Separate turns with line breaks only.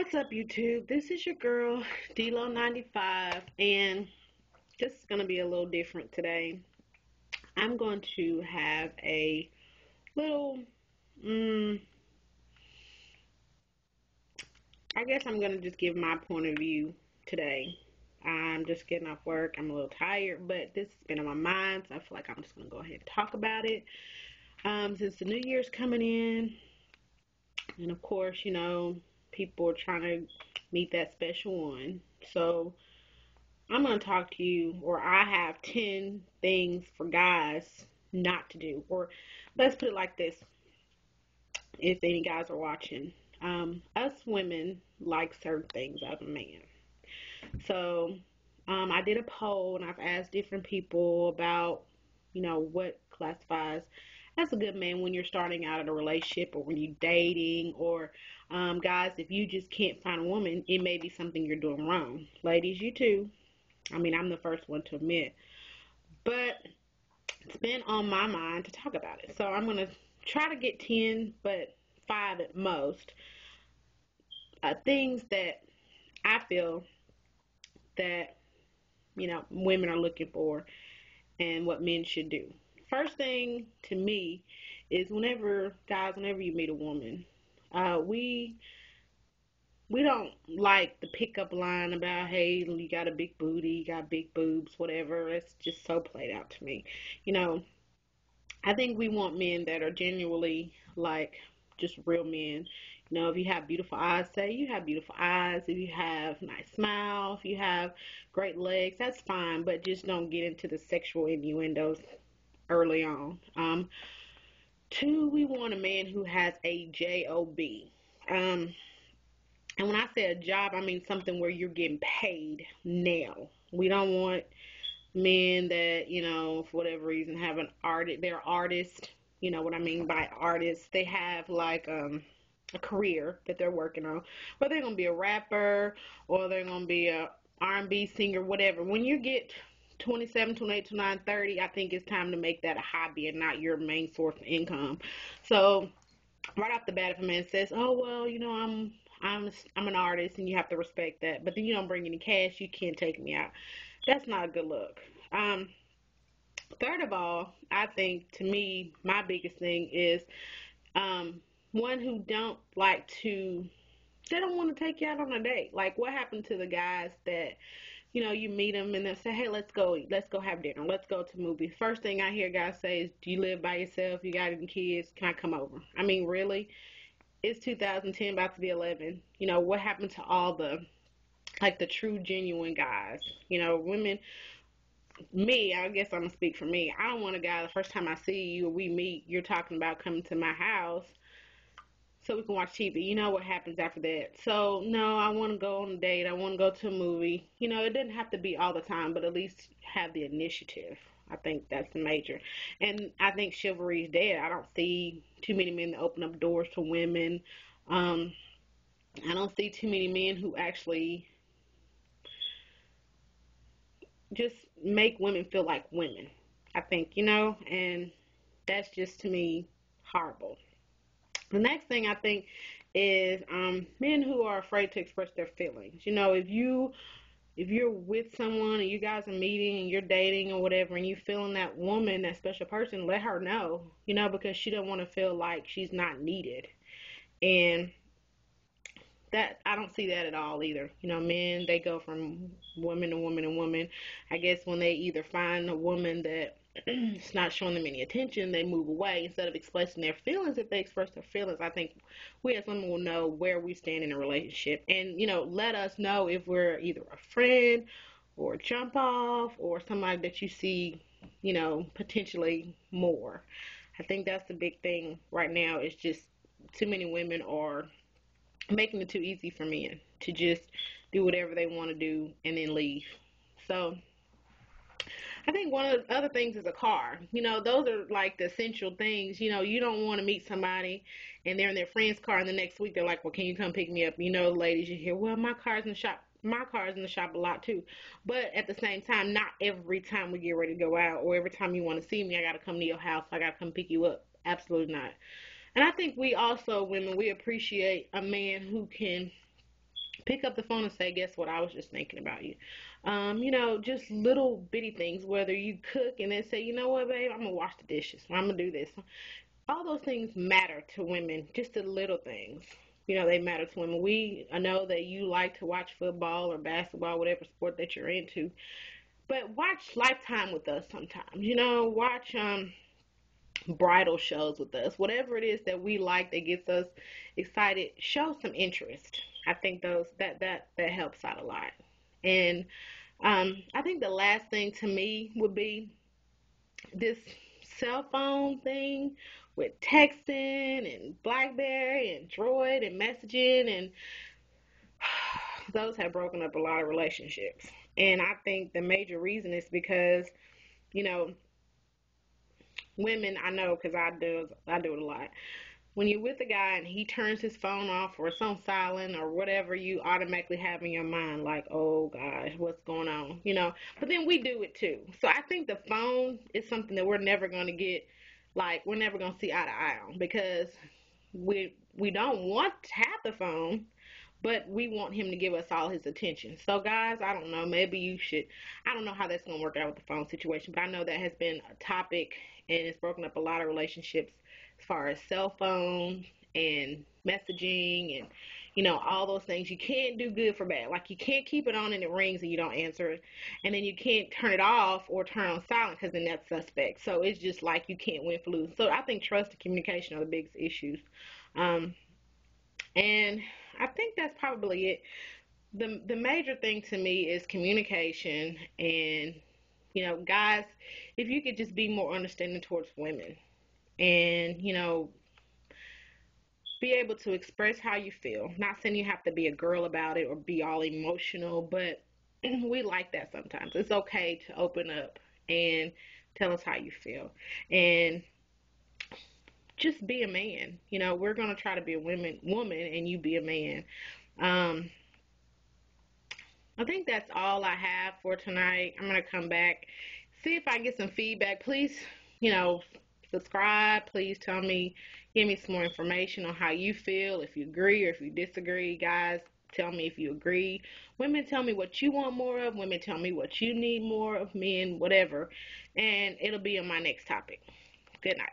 What's up, YouTube? This is your girl, D-Lo95, and this is going to be a little different today. I'm going to have a little, mm, I guess I'm going to just give my point of view today. I'm just getting off work. I'm a little tired, but this has been on my mind, so I feel like I'm just going to go ahead and talk about it. Since the new year's coming in, and of course, people are trying to meet that special one. So, I'm going to talk to you, or I have 10 things for guys not to do. Or let's put it like this, if any guys are watching. Us women like certain things out of a man. So I did a poll and I've asked different people about, what classifies as a good man when you're starting out in a relationship or when you're dating or guys, if you just can't find a woman, it may be something you're doing wrong. Ladies, you too. I mean, I'm the first one to admit. But it's been on my mind to talk about it. So I'm going to try to get 10, but 5 at most. Things that I feel that, women are looking for and what men should do. First thing to me is whenever you meet a woman, we don't like the pickup line about, hey, you got a big booty, you got big boobs, whatever. It's just so played out to me. You know, I think we want men that are genuinely like just real men. If you have beautiful eyes, say you have beautiful eyes. If you have a nice smile, if you have great legs, that's fine. But just don't get into the sexual innuendos early on. Two, we want a man who has a job. And when I say a job, I mean something where you're getting paid now. We don't want men that, for whatever reason have an they're artists. You know what I mean by artists. They have like a career that they're working on. Whether they're gonna be a rapper or they're gonna be a R&B singer, whatever. When you get 27, 28, 29, 30, I think it's time to make that a hobby and not your main source of income. So right off the bat, if a man says, "Oh well, I'm an artist," and you have to respect that, but then you don't bring any cash, you can't take me out. That's not a good look. Um, Third of all, I think to me my biggest thing is um, one who don't like to. They don't want to take you out on a date. Like, what happened to the guys that you meet them and they say, "Hey, let's go eat. Let's go have dinner. Let's go to movies." First thing I hear guys say is, "Do you live by yourself? You got any kids? Can I come over?" I mean, really? It's 2010, about to be 11. What happened to all the true, genuine guys? Women, me, I guess I'm going to speak for me. I don't want a guy the first time I see you or we meet, you're talking about coming to my house so we can watch TV. You know what happens after that. So, no, I want to go on a date. I want to go to a movie. It doesn't have to be all the time, but at least have the initiative. I think that's major. And I think chivalry is dead. I don't see too many men that open up doors to women. Um, I don't see too many men who actually just make women feel like women. I think, and that's just to me horrible. The next thing I think is men who are afraid to express their feelings. If you're with someone and you guys are meeting and you're dating or whatever, and you feeling that woman, that special person, let her know. Because she don't want to feel like she's not needed. And that I don't see that at all either. Men, they go from woman to woman to woman. I guess when they either find a woman that it's not showing them any attention, they move away instead of expressing their feelings. If they express their feelings, I think we as women will know where we stand in a relationship, and let us know if we're either a friend or a jump off or somebody that you see, potentially more. I think that's the big thing right now. Is just too many women are making it too easy for men to just do whatever they want to do and then leave. So I think one of the other things is a car. Those are like the essential things. You don't want to meet somebody and they're in their friend's car and the next week they're like, "Well, can you come pick me up?" Ladies, you hear, "Well, my car's in the shop." My car's in the shop a lot too. But at the same time, not every time we get ready to go out or every time you want to see me, I got to come to your house. I got to come pick you up. Absolutely not. And I think we also, women, we appreciate a man who can Pick up the phone and say, guess what? I was just thinking about you. Just little bitty things, whether you cook and then say, you know what, babe, I'm going to wash the dishes. I'm going to do this. All those things matter to women, just the little things. They matter to women. I know that you like to watch football or basketball, whatever sport that you're into, but watch Lifetime with us sometimes. Watch bridal shows with us. Whatever it is that we like that gets us excited, show some interest. I think those that helps out a lot. And I think the last thing to me would be this cell phone thing with texting and BlackBerry and Droid and messaging, and those have broken up a lot of relationships. And I think the major reason is because you know women, I know because I do it a lot. When you're with a guy and he turns his phone off or it's on silent or whatever, you automatically have in your mind like, oh gosh, what's going on? But then we do it too. So I think the phone is something that we're never going to get, like we're never going to see eye to eye on, because we don't want to have the phone, but we want him to give us all his attention. So guys, I don't know, maybe you should, I don't know how that's going to work out with the phone situation, but I know that has been a topic and it's broken up a lot of relationships as far as cell phones and messaging and all those things. You can't do good for bad. Like, you can't keep it on and it rings and you don't answer it, and then you can't turn it off or turn on silent because then that's suspect. So it's just like you can't win for losing. So I think trust and communication are the biggest issues. um, and I think that's probably it. The major thing to me is communication, and guys, if you could just be more understanding towards women, and be able to express how you feel. Not saying you have to be a girl about it or be all emotional, but we like that sometimes. It's okay to open up and tell us how you feel. And just be a man. We're gonna try to be a woman, and you be a man. Um, I think that's all I have for tonight. I'm gonna come back, see if I can get some feedback. Please, you know, subscribe. Please tell me, give me some more information on how you feel, if you agree or if you disagree. Guys, tell me if you agree. Women, tell me what you want more of. Women, tell me what you need more of. Men, whatever. And it'll be on my next topic. Good night.